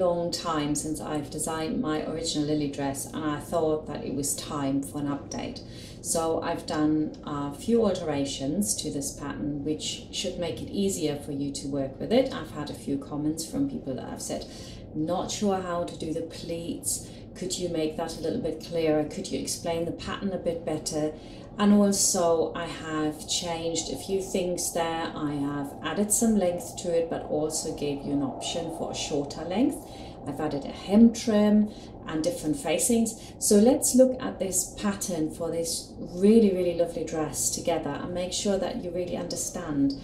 long time since I've designed my original lily dress, and I thought that it was time for an update. So I've done a few alterations to this pattern which should make it easier for you to work with it. I've had a few comments from people that have said, not sure how to do the pleats, could you make that a little bit clearer, could you explain the pattern a bit better? And also I have changed a few things there. I have added some length to it, but also gave you an option for a shorter length. I've added a hem trim and different facings. So let's look at this pattern for this really, really lovely dress together and make sure that you really understand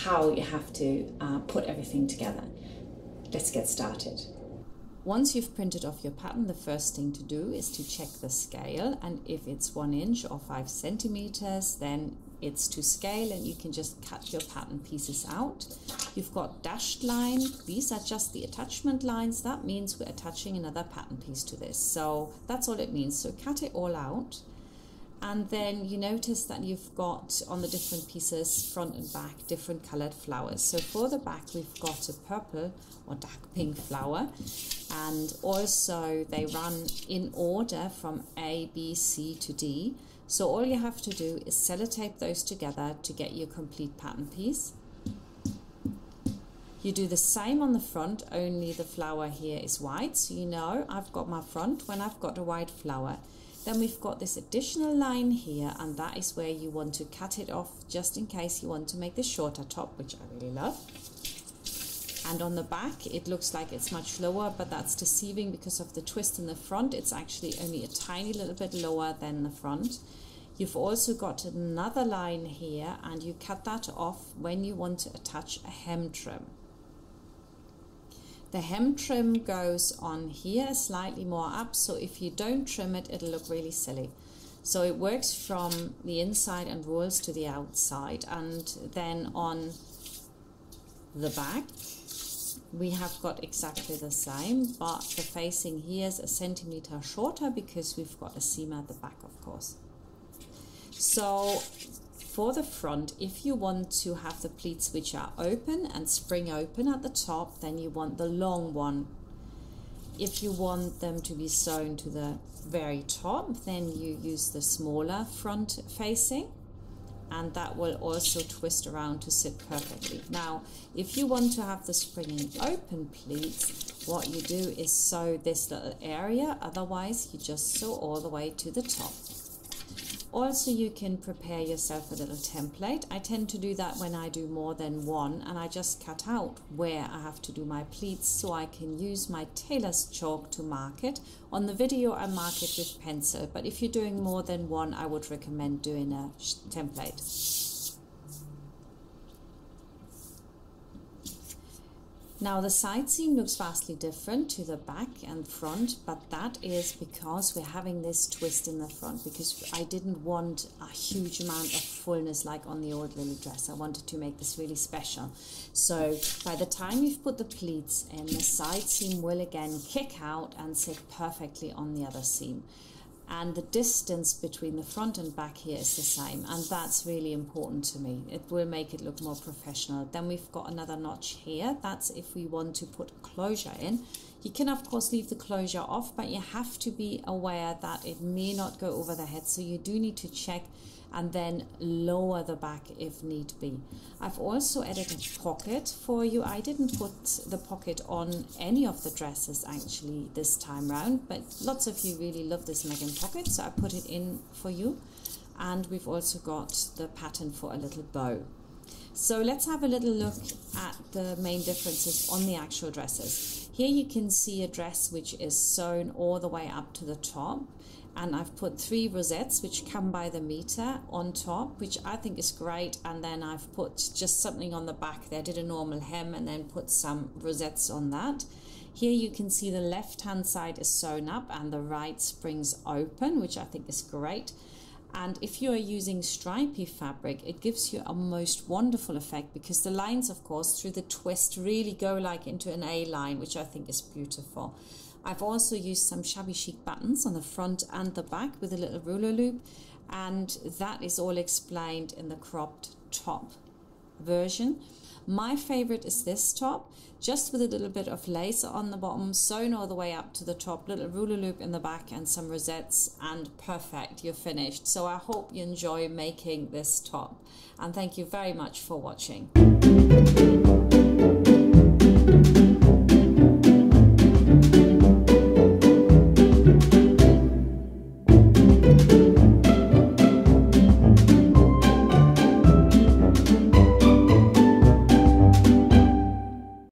how you have to put everything together. Let's get started. Once you've printed off your pattern, the first thing to do is to check the scale, and if it's 1 inch or 5 centimeters, then it's to scale and you can just cut your pattern pieces out. You've got dashed line. These are just the attachment lines. That means we're attaching another pattern piece to this. So that's all it means. So cut it all out. And then you notice that you've got on the different pieces, front and back, different colored flowers. So for the back, we've got a purple or dark pink flower. And also they run in order from A, B, C to D. So all you have to do is sellotape those together to get your complete pattern piece. You do the same on the front, only the flower here is white. So you know I've got my front when I've got a white flower. Then we've got this additional line here, and that is where you want to cut it off just in case you want to make the shorter top, which I really love. And on the back, it looks like it's much lower, but that's deceiving because of the twist in the front. It's actually only a tiny little bit lower than the front. You've also got another line here, and you cut that off when you want to attach a hem trim. The hem trim goes on here slightly more up, so if you don't trim it, it'll look really silly. So it works from the inside and rolls to the outside. And then on the back, we have got exactly the same, but the facing here is 1 centimeter shorter because we've got a seam at the back, of course. So for the front, if you want to have the pleats which are open and spring open at the top, then you want the long one. If you want them to be sewn to the very top, then you use the smaller front facing, and that will also twist around to sit perfectly. Now, if you want to have the springing open pleats, what you do is sew this little area, otherwise you just sew all the way to the top. Also, you can prepare yourself a little template. I tend to do that when I do more than one, and I just cut out where I have to do my pleats so I can use my tailor's chalk to mark it. On the video, I mark it with pencil, but if you're doing more than one, I would recommend doing a template. Now the side seam looks vastly different to the back and front, but that is because we're having this twist in the front, because I didn't want a huge amount of fullness like on the old lily dress. I wanted to make this really special. So by the time you've put the pleats in, the side seam will again kick out and sit perfectly on the other seam. And the distance between the front and back here is the same, and that's really important to me. It will make it look more professional. Then we've got another notch here. That's if we want to put a closure in. You can of course leave the closure off, but you have to be aware that it may not go over the head, so you do need to check and then lower the back if need be. I've also added a pocket for you. I didn't put the pocket on any of the dresses actually this time round, but lots of you really love this Megan pocket, so I put it in for you. And we've also got the pattern for a little bow. So let's have a little look at the main differences on the actual dresses. Here you can see a dress which is sewn all the way up to the top. And I've put 3 rosettes which come by the meter on top, which I think is great. And then I've put just something on the back there, did a normal hem and then put some rosettes on that. Here you can see the left hand side is sewn up and the right springs open, which I think is great. And if you are using stripy fabric, it gives you a most wonderful effect, because the lines, of course, through the twist really go like into an A line, which I think is beautiful. I've also used some shabby chic buttons on the front and the back with a little rouleaux loop, and that is all explained in the cropped top version. My favorite is this top, just with a little bit of lace on the bottom, sewn all the way up to the top, little ruler loop in the back and some rosettes, and perfect, you're finished. So I hope you enjoy making this top, and thank you very much for watching.